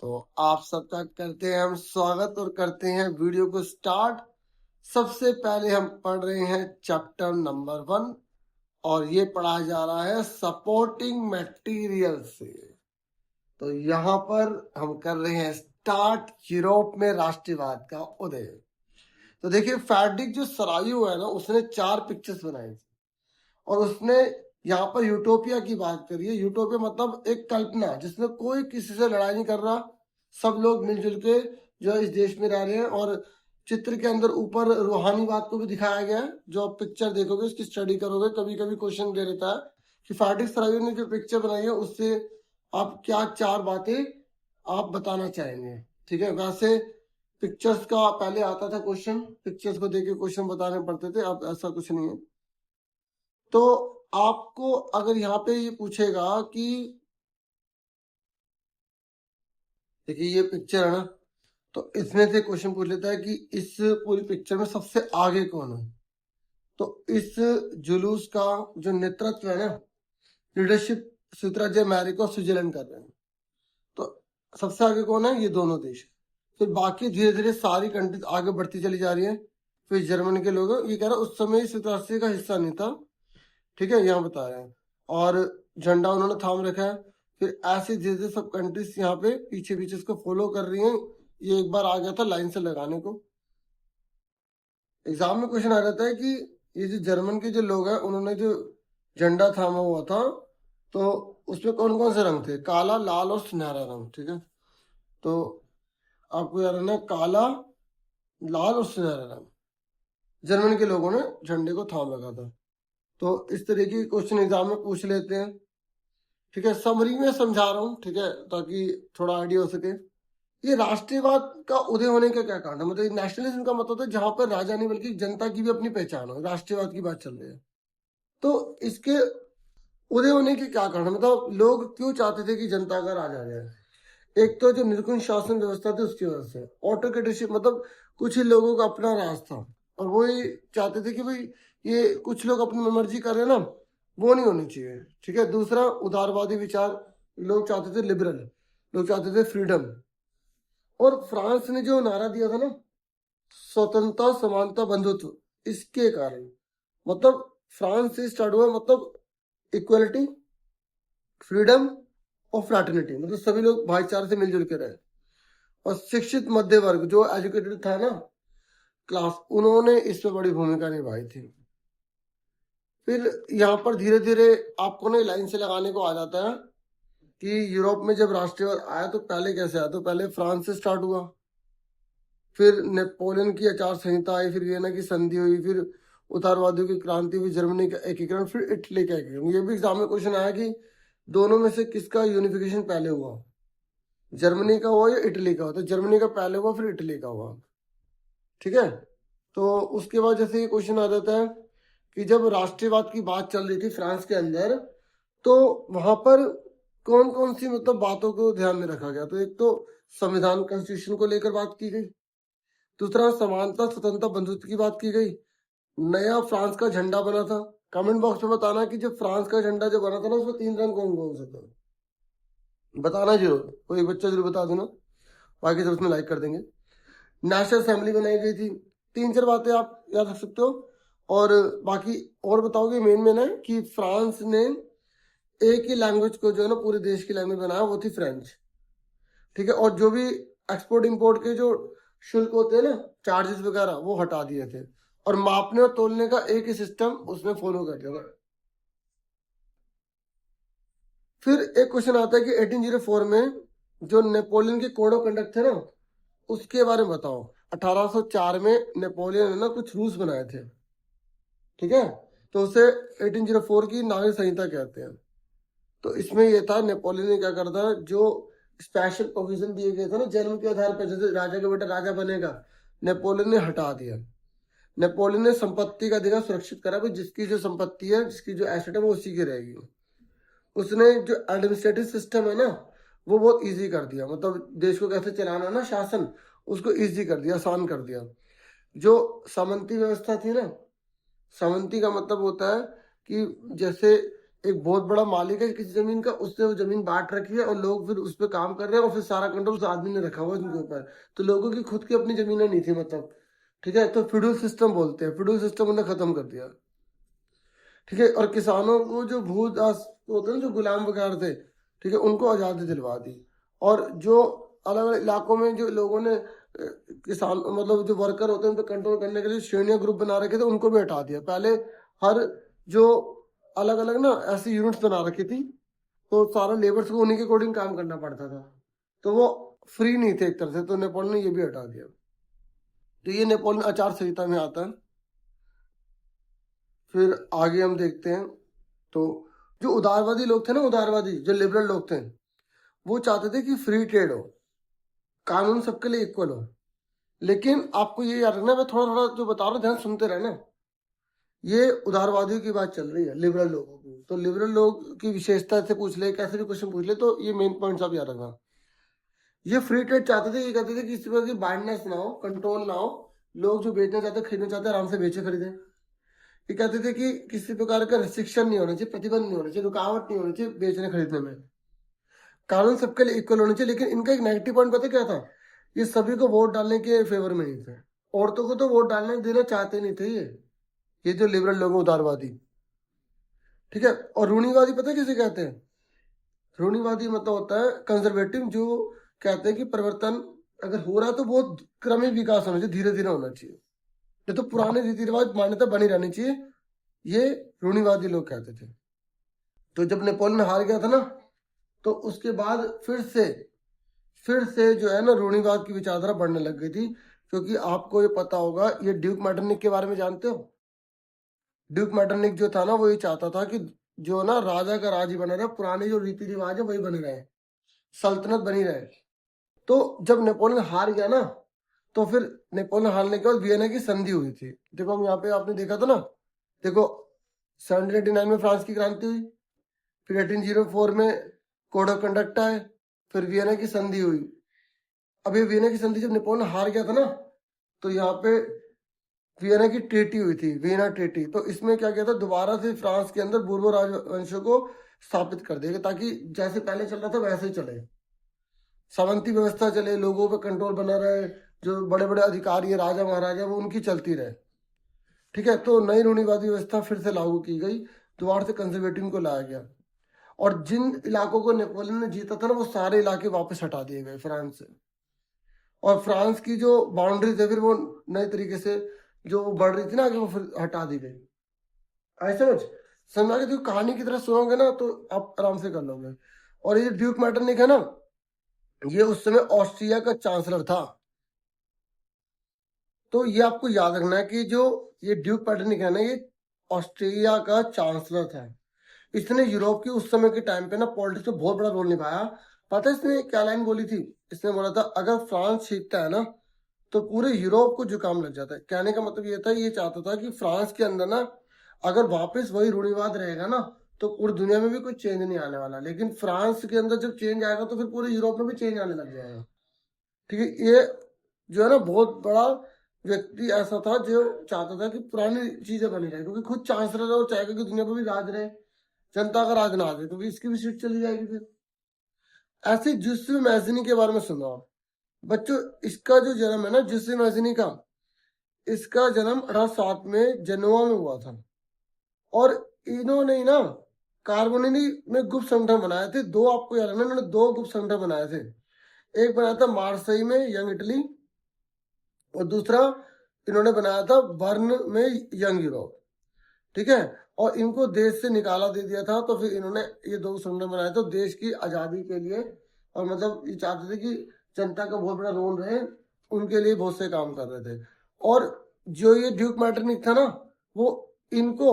तो आप सबका करते हैं हम स्वागत और करते हैं वीडियो को स्टार्ट। सबसे पहले हम पढ़ रहे हैं चैप्टर नंबर 1 और ये पढ़ाया जा रहा है सपोर्टिंग मटेरियल से। तो यहाँ पर हम कर रहे हैं स्टार्ट यूरोप में राष्ट्रवाद का उदय। तो देखिए फैड्रिक जो सरायु है ना, उसने 4 पिक्चर्स बनाई थी और उसने यहाँ पर यूटोपिया की बात करी है। यूटोपिया मतलब एक कल्पना जिसमें कोई किसी से लड़ाई नहीं कर रहा, सब लोग मिलजुल के जो है इस देश में रह रहे हैं। और चित्र के अंदर ऊपर रूहानी बात को भी दिखाया गया है। जो आप पिक्चर देखोगे, उसकी स्टडी करोगे, कभी कभी क्वेश्चन दे देता है कि फैड्रिक सरायु ने जो पिक्चर बनाई है उससे आप क्या 4 बातें आप बताना चाहेंगे। ठीक है, वैसे पिक्चर्स का पहले आता था क्वेश्चन, पिक्चर्स को देख के क्वेश्चन बताने पड़ते थे, अब ऐसा कुछ नहीं है। तो आपको अगर यहाँ पे ये पूछेगा कि देखिए ये पिक्चर है ना, तो इसमें से क्वेश्चन पूछ लेता है कि इस पूरी पिक्चर में सबसे आगे कौन है। तो इस जुलूस का जो नेतृत्व है ना, लीडरशिप सुतराज्य अमेरिका और स्विट्जरलैंड कर रहे हैं। तो सबसे आगे कौन है? ये दोनों देश। फिर बाकी धीरे धीरे सारी कंट्रीज आगे बढ़ती चली जा रही है। फिर जर्मनी के लोग, ये कह रहा है उस समय सुतराष्ट्रीय का हिस्सा नहीं था। ठीक है, यहाँ बता रहे हैं और झंडा उन्होंने थाम रखा है। फिर ऐसे धीरे धीरे सब कंट्रीज यहाँ पे पीछे पीछे इसको फॉलो कर रही हैं। ये एक बार आ गया था लाइन से लगाने को। एग्जाम में क्वेश्चन आ जाता है कि ये जो जर्मन के जो लोग हैं, उन्होंने जो झंडा थामा हुआ था तो उसमें कौन कौन से रंग थे? काला, लाल और सुनहरा रंग। ठीक है, तो आपको याद रखना काला, लाल और सुनहरा रंग जर्मन के लोगों ने झंडे को थाम रखा था। तो इस तरीके के क्वेश्चन एग्जाम में पूछ लेते हैं। ठीक है, समरी में समझा रहा हूँ, ठीक है, ताकि थोड़ा आइडिया हो सके। ये राष्ट्रवाद का उदय होने का क्या कारण है? मतलब नेशनलिज्म का मतलब है जहां पर राजा नहीं बल्कि जनता की भी अपनी पहचान हो। राष्ट्रवाद की बात चल रही है, तो इसके उदय होने के क्या कारण है? मतलब लोग क्यों चाहते थे कि जनता का राज आ जाए? एक तो जो निरंकुश शासन व्यवस्था थी उसकी वजह से, ऑटोक्रेटिक मतलब कुछ ही लोगों का अपना राज था और वो ही चाहते थे कि भाई ये कुछ लोग अपनी मर्जी कर रहे हैं ना, वो नहीं होनी चाहिए। ठीक है, दूसरा उदारवादी विचार, लोग चाहते थे लिबरल, लोग चाहते थे फ्रीडम। और फ्रांस ने जो नारा दिया था ना, स्वतंत्रता, समानता, बंधुत्व, इसके कारण मतलब फ्रांस से स्टार्ट हुआ, मतलब इक्वलिटी, फ्रीडम और फ्रैटर्निटी, मतलब सभी लोग भाईचारे से मिलजुल के रहे। और शिक्षित मध्य वर्ग जो एजुकेटेड था ना, क्लास, उन्होंने इस पे बड़ी भूमिका निभाई थी। फिर यहाँ पर धीरे धीरे आपको ना लाइन से लगाने को आ जाता है कि यूरोप में जब राष्ट्रवाद आया तो पहले कैसे आया? तो पहले फ्रांस से स्टार्ट हुआ, फिर नेपोलियन की आचार संहिता आई, फिर वियना की संधि हुई, फिर उदारवादियों की क्रांति हुई, जर्मनी का एकीकरण, फिर इटली का एकीकरण। ये भी एग्जाम में क्वेश्चन आया कि दोनों में से किसका यूनिफिकेशन पहले हुआ, जर्मनी का हुआ या इटली का हुआ? तो जर्मनी का पहले हुआ, फिर इटली का हुआ। ठीक है, तो उसके बाद जैसे ये क्वेश्चन आ जाता है कि जब राष्ट्रवाद की बात चल रही थी फ्रांस के अंदर, तो वहां पर कौन कौन सी मतलब बातों को ध्यान में रखा गया? तो एक तो संविधान, कॉन्स्टिट्यूशन को लेकर बात की गई। दूसरा समानता, स्वतंत्रता, बंधुत्व की बात की गई। नया फ्रांस का झंडा बना था। कमेंट बॉक्स में बताना कि जब फ्रांस का झंडा जो बना था ना, उसमें 3 रंग कौन कौन से थे, बताना जरूर। कोई बच्चा जरूर बता देना, बाकी सब उसमें लाइक कर देंगे। नेशनल असेंबली बनाई गई थी। 3-4 बातें आप याद रख सकते हो। और बाकी और बताओगे मेन में है कि फ्रांस ने एक ही लैंग्वेज को जो है ना पूरे देश की लैंग्वेज बनाया, वो थी फ्रेंच। ठीक है, और जो भी एक्सपोर्ट इंपोर्ट के जो शुल्क होते हैं ना, चार्जेस वगैरह, वो हटा दिए थे। और मापने और तोलने का एक ही सिस्टम उसने फॉलो कर लिया। फिर एक क्वेश्चन आता है कि 1804 में जो नेपोलियन के कोड ऑफ कंडक्ट थे ना, उसके बारे में बताओ। 1804 में नेपोलियन ने ना कुछ रूल्स बनाए थे। ठीक है, तो उसे 1804 की नागरिक संहिता कहते हैं। तो इसमें ये था, नेपोलियन ने क्या करा था, जो स्पेशल प्रोविजन दिए गए थे ना जन्म के आधार पर, जैसे राजा का बेटा राजा बनेगा, नेपोलियन ने हटा दिया। नेपोलियन ने संपत्ति का अधिकार सुरक्षित करा, भाई जिसकी जो संपत्ति है, जिसकी जो एसेट है, वो उसी की रहेगी। उसने जो एडमिनिस्ट्रेटिव सिस्टम है ना, वो बहुत इजी कर दिया। मतलब देश को कैसे चलाना ना, शासन, उसको इजी कर दिया, आसान कर दिया। जो सामंती व्यवस्था थी ना, सामंती का मतलब होता है कि जैसे एक बहुत बड़ा मालिक है किसी जमीन का, उसने वो जमीन बांट रखी है और लोग फिर उस पर काम कर रहे हैं और फिर सारा कंट्रोल उस आदमी ने रखा हुआ है उनके ऊपर। तो लोगों की खुद की अपनी जमीनें नहीं थी मतलब, ठीक है। तो फ्यूडल सिस्टम बोलते हैं, फ्यूडल सिस्टम उन्हें खत्म कर दिया, ठीक है। और किसानों को जो भूदास होते हैं ना, जो गुलाम वगैरह थे, ठीक है, उनको आज़ादी दिलवा दी। और जो अलग अलग इलाकों में जो लोगों ने किसान मतलब जो वर्कर होते हैं उन पर कंट्रोल करने के लिए श्रेणियां ग्रुप बना रखे थे, उनको भी हटा दिया। पहले हर जो अलग अलग ना ऐसी यूनिट्स बना रखी थी, तो सारा लेबर्स को उन्हीं के अकॉर्डिंग काम करना पड़ता था, तो वो फ्री नहीं थे एक तरह से। तो नेपोलियन ने ये भी हटा दिया। तो ये नेपोलियन आचार संहिता में आता है। फिर आगे हम देखते हैं, तो जो उदारवादी लोग थे ना, उदारवादी जो लिबरल लोग थे, वो चाहते थे कि फ्री ट्रेड हो, कानून सबके लिए इक्वल हो। लेकिन आपको ये याद रखना, मैं थोड़ा थोड़ा जो बता रहा हूँ ध्यान सुनते रहना, ये उदारवादियों की बात चल रही है, लिबरल लोगों की। तो लिबरल लोग की विशेषता से पूछ ले, कैसे भी क्वेश्चन पूछ ले, तो ये मेन पॉइंट्स आप याद रखना। ये फ्री ट्रेड चाहते थे, ये कहते थे कि किसी प्रकार की बाइंडनेस ना हो, कंट्रोल ना हो, लोग जो बेचना चाहते खरीदना चाहते आराम से बेचे खरीदे। ये कहते थे कि किसी प्रकार का रिस्ट्रिक्शन नहीं होना चाहिए, प्रतिबंध नहीं होना चाहिए, रुकावट नहीं होनी चाहिए बेचने खरीदने में, कानून सबके लिए इक्वल होना चाहिए। लेकिन इनका एक नेगेटिव पॉइंट पता क्या था, ये सभी को वोट डालने के फेवर में नहीं थे। औरतों को तो वोट डालने देना चाहते नहीं थे ये जो लिबरल लोग हैं, उदारवादी, ठीक है। और रूढ़िवादी पता है किसे कहते हैं? रूढ़िवादी मतलब होता है कंजर्वेटिव, जो कहते हैं कि परिवर्तन अगर हो रहा है तो बहुत क्रमिक विकास होना चाहिए, धीरे धीरे होना चाहिए, ये तो पुराने रीति रिवाज मान्यता बनी रहनी चाहिए, ये रूढ़िवादी लोग कहते थे। तो जब नेपोलियन हार गया था ना, तो उसके बाद फिर से जो है ना रूढ़िवाद की विचारधारा बढ़ने लग गई थी। क्योंकि आपको ये पता होगा, ये ड्यूक मैटरनिक के बारे में जानते हो? ड्यूक मैटरनिक जो था ना, वो ये चाहता था कि जो ना राजा का राज ही बना रहे, पुराने जो रीति रिवाज है वही बने रहे, सल्तनत बनी रहे। तो जब नेपोलियन हार गया ना, तो फिर नेपोलियन हारने के बाद वियना की संधि हुई थी। देखो हम यहाँ पे आपने देखा था ना, देखो 1789 में फ्रांस की क्रांति हुई, फिर 1804 में कोड ऑफ कंडक्ट आए, फिर वियना की संधि हुई। अब ये वियना की संधि जब नेपोलियन हार गया था ना, तो यहाँ पे वियना की ट्रीटी हुई थी, वियना ट्रीटी। तो इसमें क्या किया था, दोबारा से फ्रांस के अंदर बूर्बो राजवंशों को स्थापित कर देगा, ताकि जैसे पहले चल रहा था वैसे ही चले, सामंती व्यवस्था चले, लोगों पे कंट्रोल बना रहे, जो बड़े बड़े अधिकारी है राजा महाराजा वो उनकी चलती रहे, ठीक है। तो नई रूढ़िवादी व्यवस्था फिर से लागू की गई, दोबारा से कंजर्वेटिव को लाया गया। और जिन इलाकों को नेपोलियन ने जीता था ना, वो सारे इलाके वापस हटा दिए गए फ्रांस से। और फ्रांस की जो बाउंड्री थे फिर वो नए तरीके से जो बढ़ रही थी ना आगे, वो फिर हटा दी गई। ऐसे समझ आगे, तो कहानी की तरह सुनोगे ना तो आप आराम से कर लोगे। और ये ड्यूक मैटरनिक है ना, ये उस समय ऑस्ट्रिया का चांसलर था। तो ये आपको याद रखना है कि जो ये ड्यूक मैटरनिक है ना, ये ऑस्ट्रिया का चांसलर था। इसने यूरोप की उस समय के टाइम पे ना पॉलिटिक्स में बहुत बड़ा रोल निभाया। पता है इसने क्या लाइन बोली थी? इसने बोला था, अगर फ्रांस जीतता है ना तो पूरे यूरोप को जुकाम लग जाता है। कहने का मतलब ये था, ये चाहता था कि फ्रांस के अंदर ना अगर वापस वही रूढ़िवाद रहेगा ना, तो पूरी दुनिया में भी कोई चेंज नहीं आने वाला। लेकिन फ्रांस के अंदर जब चेंज आएगा तो फिर पूरे यूरोप में भी चेंज आने लग जाएगा, ठीक है। ये जो है ना बहुत बड़ा व्यक्ति ऐसा था जो चाहता था कि पुरानी चीजें बनी रहे, क्योंकि खुद चांसलर है और चाहेगा कि दुनिया पर भी राज रहे, जनता का राज ना दे, क्योंकि इसकी भी सीट चली जाएगी फिर। ऐसे जुस्से मैज़नी के बारे में सुना आप बच्चों? इसका जो जन्म है ना जुस्से मैज़नी का, इसका जन्म 1807 में जेनोवा में हुआ था। और इन्होंने ही ना कार्बोनिली में गुप्त संगठन बनाए थे। दो आपको याद रखना, इन्होंने दो गुप्त संगठन बनाए थे। एक बनाया था मार्सेई में, यंग इटली, और दूसरा इन्होंने बनाया था बर्न में, यंग यूरोप, ठीक है। और इनको देश से निकाला दे दिया था। तो फिर इन्होंने ये दो संगठन बनाए थे देश की आजादी के लिए, और मतलब ये चाहते थे कि जनता का बहुत बड़ा रोल रहे, उनके लिए बहुत से काम कर रहे थे। और जो ये ड्यूक मैटरनिक था ना, वो इनको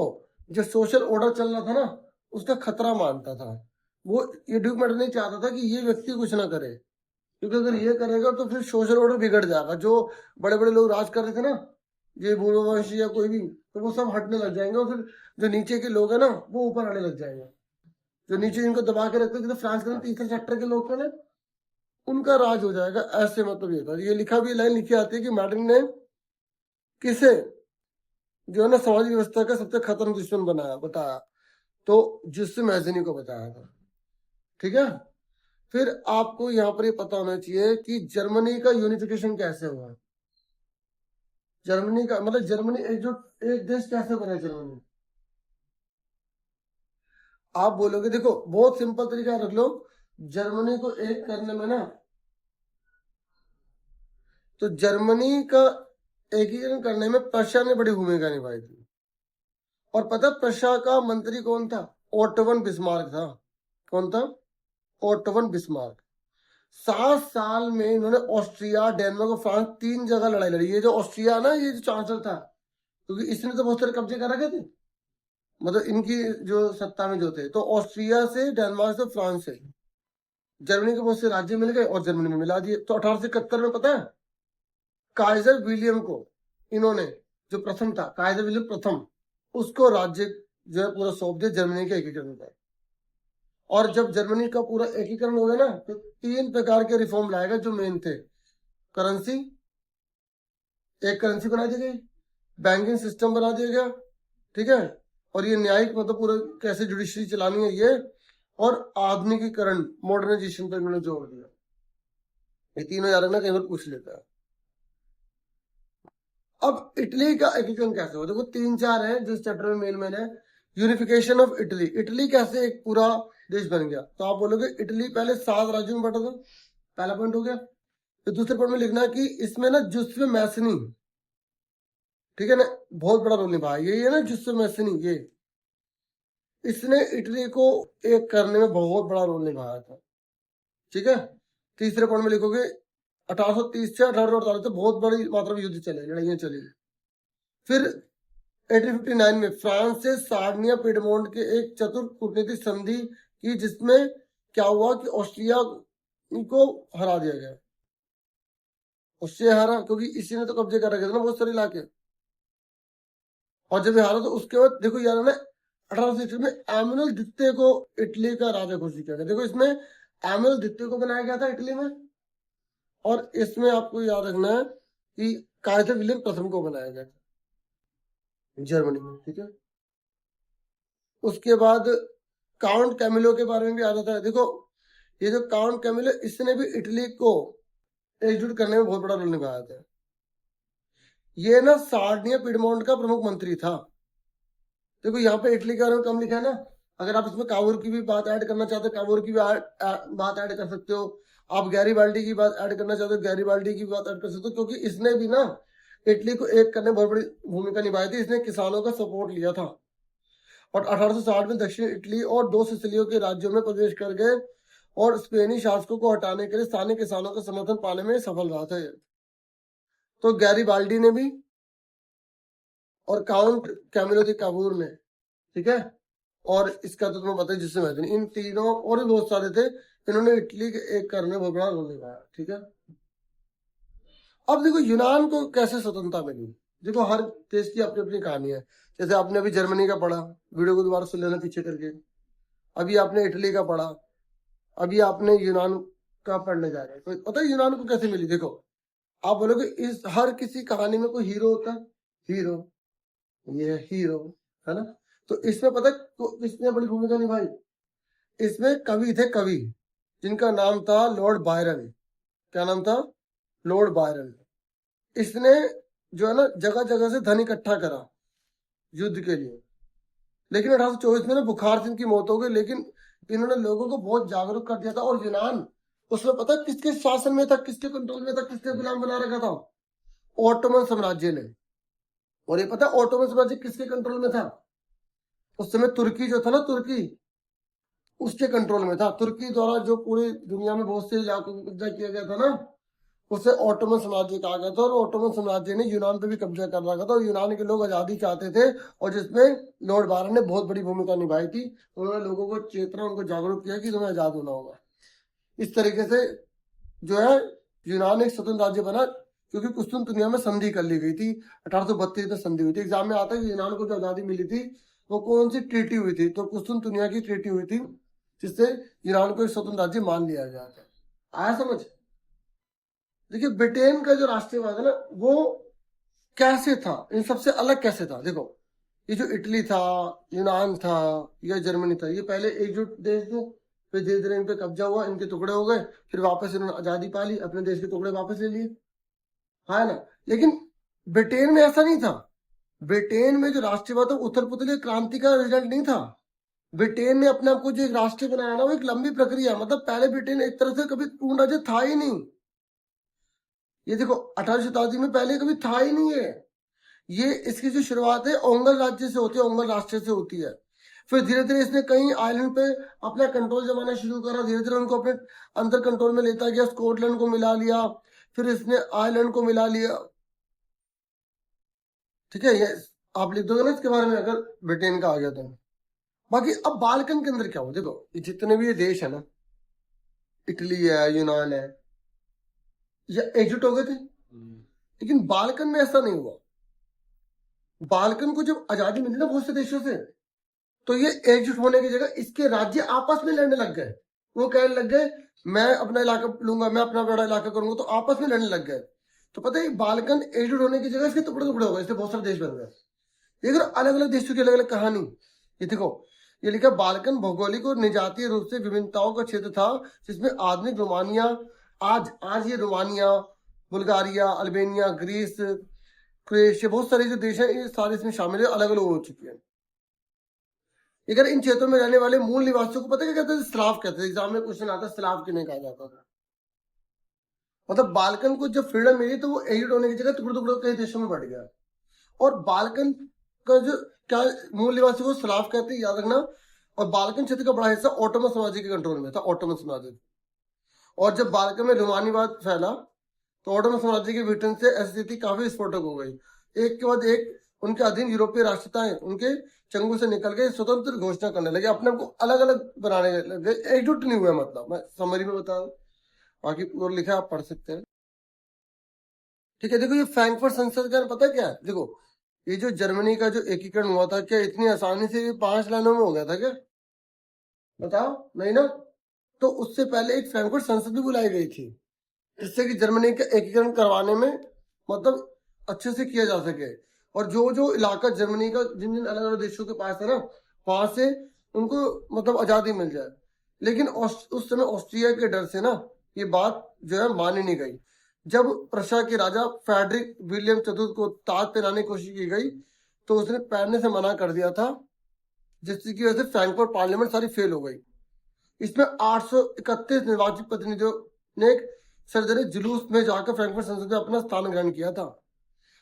जो सोशल ऑर्डर चल रहा था ना उसका खतरा मानता था। वो ये ड्यूक मैटरनिक चाहता था कि ये व्यक्ति कुछ ना करे, क्योंकि अगर ये करेगा तो फिर सोशल ऑर्डर बिगड़ जाएगा। जो बड़े बड़े लोग राज कर रहे थे ना, ये बुर्जोआशी या कोई भी, तो वो सब हटने लग जाएंगे, और फिर जो नीचे के लोग हैं ना वो ऊपर आने लग जाएंगे। जो नीचे इनको दबा के रखते थे, तो फ्रांस के तीसरे सेक्टर के लोग थे ना, उनका राज हो जाएगा। ऐसे मतलब ये था। ये लिखा भी, लाइन लिखी आती है कि मैटरनिक ने किसे जो है ना समाज व्यवस्था का सबसे खतरनाक दुश्मन बनाया, बताया। तो जिससे मैजनी को बताया था, ठीक है। फिर आपको यहाँ पर ये पता होना चाहिए कि जर्मनी का यूनिफिकेशन कैसे हुआ। जर्मनी का मतलब जर्मनी एक देश कैसे बना जर्मनी। आप बोलोगे देखो बहुत सिंपल तरीका रख लो, जर्मनी को एक करने में ना, तो जर्मनी का एकीकरण करने में प्रशा ने बड़ी भूमिका निभाई थी। और पता प्रशा का मंत्री कौन था? ओटोवन बिस्मार्क था। कौन था? Otto von Bismarck. 7 साल में इन्होंने ऑस्ट्रिया, डेनमार्क और फ्रांस 3 जगह लड़ाई लड़ी। ये जो ऑस्ट्रिया ना, ये जो चांसलर था, क्योंकि इसने तो बहुत सारे कब्जे कर रखे थे, मतलब इनकी जो सत्ता में जो थे, तो ऑस्ट्रिया से, डेनमार्क से, फ्रांस से जर्मनी के बहुत से राज्य मिल गए और जर्मनी में मिला दिए। तो 1871 में पता है काइजर विलियम को इन्होंने, जो प्रथम था काइजर विलियम प्रथम, उसको राज्य जो है पूरा सौंप दिया जर्मनी के एकीकरण पर। और जब जर्मनी का पूरा एकीकरण हो गया ना, तो 3 प्रकार के रिफॉर्म लाए गए जो मेन थे। करेंसी, एक करेंसी बना दी गई, बैंकिंग सिस्टम बना दिया गया, ठीक है, और ये न्यायिक मतलब पूरा कैसे जुडिशरी चलानी है ये, और आधुनिकीकरण, मॉडर्नाइजेशन पर इन्होंने जोर दिया। ये तीनों याद रखना, कई बार पूछ लेता है। अब इटली का एकीकरण कैसे हुआ? देखो 3-4 है जिस चैप्टर में मेन है। यूनिफिकेशन ऑफ इटली, इटली कैसे एक पूरा देश बन गया? तो आप बोलोगे इटली पहले 7 राज्यों में बटा था, पहला पॉइंट हो गया। तो दूसरे पॉइंट में लिखना है कि इसमें ना जुस्वे मैसनी, ठीक है ना, बहुत बड़ा रोल निभाया। यही है ना जुस्वे मैसनी, ये इसने इटली को एक करने में बहुत बड़ा रोल निभाया था, ठीक है। तीसरे पॉइंट में लिखोगे 1830 से 1848 तक बहुत बड़ी मात्रा में युद्ध चले, लड़ाइयां चली। फिर 1859 में फ्रांस से सार्डिनिया पिडमोंट के एक चतुर कूटनीतिक संधि की, जिसमें क्या हुआ कि ऑस्ट्रिया को हरा दिया गया। ऑस्ट्रिया हारा क्योंकि इसी ने तो कब्जे कर रखे थे ना बहुत सारे इलाके। और जब हारा तो उसके बाद देखो यार ना 1860 में एमुअल द्वितीय को इटली का राजा घोषित किया गया। देखो इसमें एमुअल द्वितीय को बनाया गया था इटली में, और इसमें आपको याद रखना है कि काइजर विलियम प्रथम को बनाया गया था जर्मनी में, ठीक है। उसके बाद काउंट कैमिलो के बारे में भी याद आता है। देखो ये जो काउंट कैमिलो, इसने भी इटली को एकजुट करने में बहुत बड़ा रोल निभाया था। ये ना सार्डिनिया पिडमोंट का प्रमुख मंत्री था। देखो यहाँ पे इटली के बारे में कम लिखा है ना, अगर आप इसमें कावूर की भी बात ऐड करना चाहते हो कावूर की भी बात ऐड कर सकते हो। आप गैरीबाल्डी की बात ऐड करना चाहते हो गैरीबाल्डी की बात ऐड कर सकते हो, क्योंकि इसने भी ना इटली को एक करने में बहुत बड़ी भूमिका निभाई थी। इसने किसानों का सपोर्ट लिया था और 1860 में दक्षिण इटली और 2 सिसिलियों के राज्यों में प्रवेश कर गए और स्पेनी शासकों को हटाने के लिए स्थानीय किसानों का समर्थन पाने में सफल रहा था। तो गैरीबाल्डी ने भी और काउंट कैमिलो दी काबूर ने, ठीक है, और इसका तो तुम्हें पता है जिससे मैच, इन तीनों और भी बहुत सारे थे, इन्होंने इटली के एक करने में बहुत बड़ा रोल निभाया, ठीक है। अब देखो यूनान को कैसे स्वतंत्रता मिली। देखो हर देश की अपनी अपनी कहानी है। जैसे आपने अभी जर्मनी का पढ़ा, वीडियो को दोबारा सुन लेना पीछे करके। अभी आपने इटली का पढ़ा, अभी आपने यूनान का पढ़ने जा रहे हैं। तो पता है यूनान को कैसे मिली? देखो आप बोलोगे इस हर किसी कहानी में कोई हीरो होता है, हीरो, ये हीरो है ना। तो इसमें पता किसने बड़ी भूमिका निभाई? इसमें कवि थे, कवि जिनका नाम था लॉर्ड बायरन। क्या नाम था? Lord Byron. इसने जो है ना जगह जगह से धन इकट्ठा करा युद्ध के लिए, लेकिन 1824 में ना बुखार से इनकी मौत हो गई। लेकिन इन्होंने लोगों को बहुत जागरूक कर दिया था। और यूनान उसमें पता किसके शासन में था, किसके कंट्रोल में था, किसने गुलाम बना रखा था? ऑटोमन साम्राज्य ने। और ये पता ऑटोमन साम्राज्य किसके कंट्रोल में था? उस समय तुर्की जो था ना, तुर्की उसके कंट्रोल में था। तुर्की द्वारा जो पूरी दुनिया में बहुत से इलाकों को कब्जा किया गया था ना, उसे ऑटोमन साम्राज्य कहा गया था। और ऑटोमन साम्राज्य ने यूनान पे भी कब्जा कर रखा था और यूनान के लोग आजादी चाहते थे, और जिसमें लॉर्ड बायरन ने बहुत बड़ी भूमिका निभाई थी। उन्होंने लोगों को चेतना, उनको जागरूक किया कि तुम्हें आजाद होना होगा। इस तरीके से जो है यूनान एक स्वतंत्र राज्य बना, क्योंकि कुस्तुनतुनिया में संधि कर ली गई थी। 1832 में संधि हुई थी। एग्जाम में आता है कि यूनान को जो आजादी मिली थी वो कौन सी ट्रीटी हुई थी? तो कुस्तुनतुनिया की ट्रीटी हुई थी, जिससे यूनान को एक स्वतंत्र राज्य मान लिया गया था। आया समझ? देखिए ब्रिटेन का जो राष्ट्रवाद है ना, वो कैसे था, इन सबसे अलग कैसे था? देखो ये जो इटली था, यूनान था या जर्मनी था, ये पहले एकजुट देश थे, फिर धीरे धीरे इन पे कब्जा हुआ, इनके टुकड़े हो गए, फिर वापस इन्होंने आजादी पा ली, अपने देश के टुकड़े वापस ले लिए, है ना। लेकिन ब्रिटेन में ऐसा नहीं था। ब्रिटेन में जो राष्ट्रवाद था उथल पुथल क्रांति का रिजल्ट नहीं था। ब्रिटेन ने अपने आप को जो एक राष्ट्र बनाया ना, वो एक लंबी प्रक्रिया है। मतलब पहले ब्रिटेन एक तरह से कभी पूर्ण राज्य था ही नहीं। ये देखो 18वीं शताब्दी में पहले कभी था ही नहीं है। ये इसकी जो शुरुआत है ओंगल राज्य से होती है, ओंगल राष्ट्र से होती है। फिर धीरे धीरे इसने कई आइलैंड पे अपना कंट्रोल जमाना शुरू करा, धीरे धीरे उनको अपने अंदर कंट्रोल में लेता गया। स्कॉटलैंड को मिला लिया, फिर इसने आयरलैंड को मिला लिया, ठीक है। ये आप लिख दोगे ना इसके बारे में अगर ब्रिटेन का आ गया तो। बाकी अब बाल्कन के अंदर क्या हुआ, देखो ये जितने भी ये देश है ना, इटली है, यूनान है, ये एकजुट हो गए थे। लेकिन बाल्कन में ऐसा नहीं हुआ। बाल्कन को जब आजादी मिली ना बहुत से देशों से, तो ये एकजुट होने की जगह इसके राज्य आपस में लड़ने लग गए। वो कहने लग गए मैं अपना इलाका लूंगा, मैं अपना बड़ा इलाका करूंगा, तो आपस में लड़ने लग गए। तो पता है बाल्कन एकजुट होने की जगह इसके टुकड़े टुकड़े हो गए, इससे बहुत सारे देश बन गए। लेकिन अलग अलग देशों की अलग अलग कहानी। ये देखो ये लिखा, बाल्कन भौगोलिक और निजातीय रूप से विभिन्नताओं का क्षेत्र था, जिसमें आधुनिक रोमानिया, आज ये Romania, Bulgaria, Albania, Greece, Croatia, बहुत सारे जो देश हैं ये सारे इसमें शामिल है, अलग अलग हो चुके हैं। अगर इन क्षेत्रों में रहने वाले मूल निवासियों को पता क्या कहते थे, स्लाव कहते थे। एग्जाम में क्वेश्चन आता है स्लाव किन्हें कहा जाता था। मतलब बाल्कन को जब फ्रीडम मिली तो वो एकजुट होने की जगह टुकड़े टुकड़े कई देशों में बढ़ गया। और बाल्कन का जो क्या मूल निवासी को स्लाव कहते हैं, याद रखना। और बाल्कन क्षेत्र का बड़ा हिस्सा ऑटोमन साम्राज्य के कंट्रोल में था, ऑटोमन साम्राज्य। और जब बाल्कन में रोमानीवाद फैला तो ऑटोमन साम्राज्य के विघटन से ऐसी स्थिति काफी विस्फोटक हो गई। एक के बाद एक उनके अधीन यूरोपीय राष्ट्रताएं उनके चंगुल से निकल के स्वतंत्र घोषणा करने लगे, अपने आप को अलग अलग बनाने लगे, एकजुट नहीं हुए। मतलब मैं समरी में बता, बाकी और लिखा है आप पढ़ सकते हैं, ठीक है। देखो ये फ्रैंकफर्ट संसद का पता क्या है, देखो ये जो जर्मनी का जो एकीकरण हुआ था, क्या इतनी आसानी से 5 लाइनों में हो गया था क्या? बताओ, नहीं ना। तो उससे पहले एक फ्रैंकफर्ट संसद भी बुलाई गई थी, जिससे कि जर्मनी का एकीकरण करवाने में मतलब अच्छे से किया जा सके। और जो जो इलाका जर्मनी का जिन जिन अलग अलग देशों के पास है ना, वहां से उनको मतलब आजादी मिल जाए। लेकिन उस समय ऑस्ट्रिया के डर से ना ये बात जो है मानी नहीं गई। जब प्रशा के राजा फ्रेडरिक विलियम चतुर्थ को ताज पहनाने की कोशिश की गई तो उसने पहनने से मना कर दिया था, जिसकी वजह से फ्रैंकफर्ट पार्लियामेंट सारी फेल हो गई। इसमें 831 निर्वाचित प्रतिनिधियों ने एक सर्जरी जुलूस में जाकर फ्रैंकफर्ट संसद में अपना स्थान ग्रहण किया था।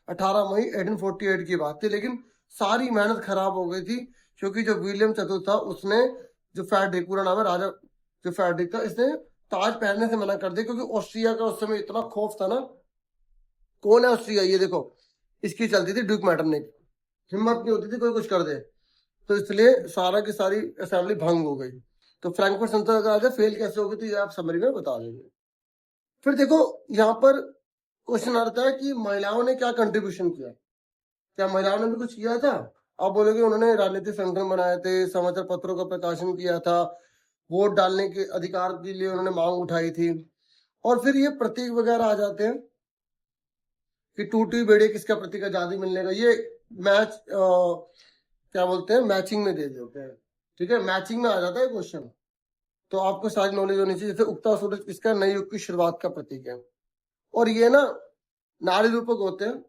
18 मई 1848 की बात थी, लेकिन सारी मेहनत खराब हो गई थी, क्योंकि जो विलियम चतुर्थ था उसने, जो फ्रेडरिक पूरा नाम है राजा जो फ्रेडरिक था, इसने ताज पहनने से मना कर दिया, क्योंकि ऑस्ट्रिया का उस समय इतना खौफ था ना। कौन है ऑस्ट्रिया, ये देखो इसकी चलती थी ड्यूक मैटरनिक, हिम्मत नहीं होती थी कोई कुछ कर दे, तो इसलिए सारा की सारी असेंबली भंग हो गई। तो फ्रैंकफर्ट संसद का फेल कैसे हो गई, तो ये आप समरी में बता देंगे। फिर देखो यहाँ पर क्वेश्चन आता है कि महिलाओं ने क्या कंट्रीब्यूशन किया, क्या महिलाओं ने भी कुछ किया था? आप बोलोगे उन्होंने राजनीतिक संगठन बनाए थे, समाचार पत्रों का प्रकाशन किया था, वोट डालने के अधिकार के लिए उन्होंने मांग उठाई थी। और फिर ये प्रतीक वगैरह आ जाते हैं कि टूटी बेड़ी किसका प्रतीक, आजादी मिलने का। ये मैच क्या बोलते हैं, मैचिंग में दे देते हैं, ठीक है, मैचिंग में आ जाता है क्वेश्चन। तो आपको सारी नॉलेज होनी चाहिए। जैसे उगता सूरज किसका, नए युग की शुरुआत का प्रतीक है। और ये ना नारी रूपक होते हैं,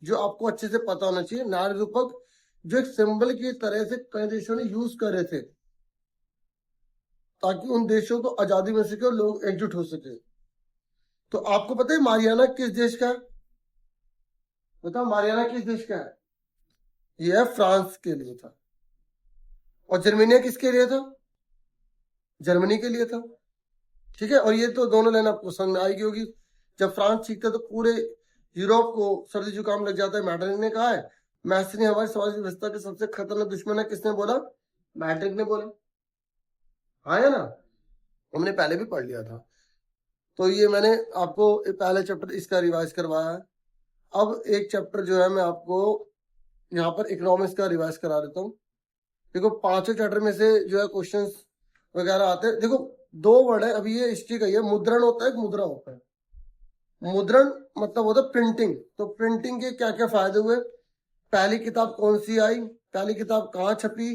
जो आपको अच्छे से पता होना चाहिए। नारी रूपक जो एक सिंबल की तरह से कई देशों ने यूज करे थे, ताकि उन देशों को आजादी मिल सके और लोग एकजुट हो सके। तो आपको पता है मारियाना किस देश का है? बताओ मारियाना किस देश का है? यह फ्रांस के लिए था। और जर्मेनिया किसके लिए था? जर्मनी के लिए था, ठीक है। और ये तो दोनों लाइन आपको समझ में आएगी होगी। जब फ्रांस जीतता तो पूरे यूरोप को सर्दी जुकाम लग जाता है। मैट्रिक ने कहा है मैथ्स ने हमारी समाज व्यवस्था के सबसे खतरनाक दुश्मन है। किसने बोला? मैट्रिक ने बोला, हाँ है ना, हमने पहले भी पढ़ लिया था। तो ये मैंने आपको पहले चैप्टर इसका रिवाइज करवाया है। अब एक चैप्टर जो है मैं आपको यहाँ पर इकोनॉमिक्स का रिवाइज करा देता हूँ। देखो 5 चैप्टर में से जो है क्वेश्चंस वगैरह आते हैं। देखो 2 वर्ड है, अभी ये हिस्ट्री का ही है। मुद्रण होता है, एक मुद्रा होता है। मुद्रण मतलब होता है प्रिंटिंग। तो प्रिंटिंग के क्या क्या फायदे हुए? पहली किताब कौन सी आई, पहली किताब कहाँ छपी,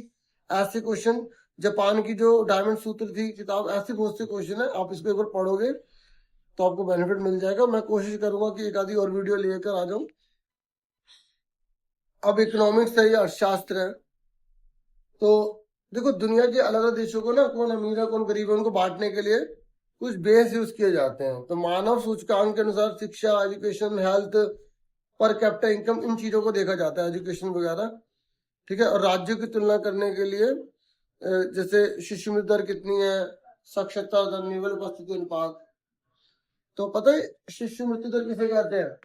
ऐसे क्वेश्चन। जापान की जो डायमंड सूत्र थी किताब, ऐसे बहुत से क्वेश्चन है। आप इसको एक बार पढ़ोगे तो आपको बेनिफिट मिल जाएगा। मैं कोशिश करूंगा कि एक आधी और वीडियो लेकर आ जाऊं। अब इकोनॉमिक्स है या अर्थशास्त्र है, तो देखो दुनिया के अलग अलग देशों को ना, कौन अमीर है कौन गरीब है, उनको बांटने के लिए कुछ बेस यूज किए जाते हैं। तो मानव सूचकांक के अनुसार शिक्षा, education, health, per capita income, इन चीजों को देखा जाता है, एजुकेशन वगैरह, ठीक है। और राज्यों की तुलना करने के लिए जैसे शिशु मृत्यु दर कितनी है, साक्षरता दर, निवल उपस्थिति अनुपात। तो पता है शिशु मृत्यु दर किसे कहते हैं?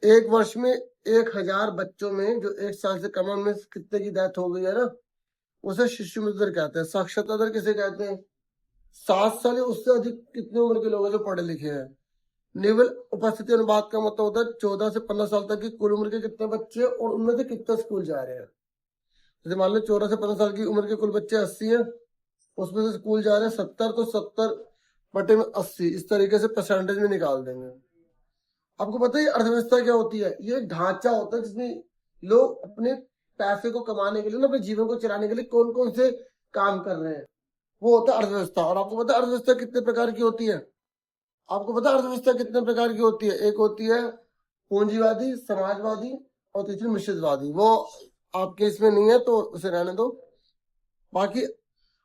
एक वर्ष में 1000 बच्चों में जो 1 साल से कम में कितने की डेथ हो गई है ना, उसे शिशु मृत्यु दर कहते हैं। साक्षरता दर किसे कहते हैं? 7 साल या उससे अधिक कितने उम्र के लोग हैं जो पढ़े लिखे हैं। निवल उपस्थिति अनुपात का मतलब होता है 14 से 15 साल तक की कुल उम्र के कितने बच्चे और उनमें से कितने स्कूल जा रहे हैं। जैसे मान लो 14 से 15 साल की उम्र के कुल बच्चे 80 हैं, उसमें से स्कूल जा रहे हैं 70, तो 70 बटे में 80, इस तरीके से परसेंटेज में निकाल देंगे। आपको पता है अर्थव्यवस्था क्या होती है? ये ढांचा होता है जिसमें लोग अपने पैसे को कमाने के लिए ना, अपने जीवन को चलाने के लिए कौन कौन से काम कर रहे हैं, वो होता है अर्थव्यवस्था। और आपको पता है अर्थव्यवस्था कितने प्रकार की होती है? आपको पता है अर्थव्यवस्था कितने प्रकार की होती है? एक होती है पूंजीवादी, समाजवादी, और तीसरी मिश्रितवादी। वो आपके इसमें नहीं है तो उसे रहने दो। बाकी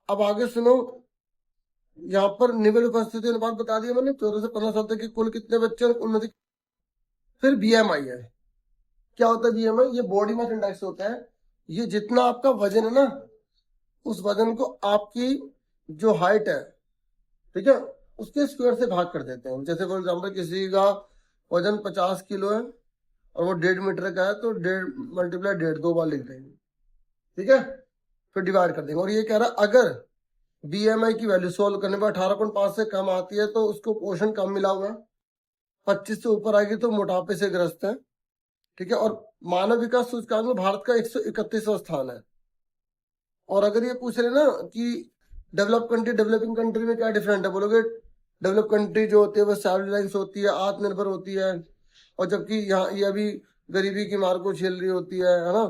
अब आगे सुनो, यहाँ पर निवल उपस्थिति अनुपात बता दिया मैंने, 14 से 15 साल तक के कुल कितने बच्चे हैं उनमें से। फिर बीएमआई है। क्या होता है बीएमआई? ये बॉडी मास इंडेक्स होता है। ये जितना आपका वजन है ना, उस वजन को आपकी जो हाइट है, ठीक है, उसके स्क्वायर से भाग कर देते हैं। जैसे फॉर एग्जाम्पल किसी का वजन 50 किलो है और वो 1.5 मीटर का है, तो 1.5 मल्टीप्लाई 1.5 2 बार लिख देंगे, ठीक है, फिर डिवाइड कर देंगे। और ये कह रहा है अगर बीएमआई की वैल्यू सोल्व करने पर 18.5 से कम आती है तो उसको पोषण कम मिला हुआ है, 25 से ऊपर आएगी तो मोटापे से ग्रस्त है, ठीक है। और मानव विकास सूचकांक में भारत का 131वां स्थान है। और अगर ये पूछ रहे ना कि डेवलप कंट्री डेवलपिंग कंट्री में क्या डिफरेंट है, बोलोगे डेवलप कंट्री जो होती है वो सेल्फ रिलायंस होती है, आत्मनिर्भर होती है, और जबकि यहाँ ये अभी गरीबी की मार को झेल रही होती है ना।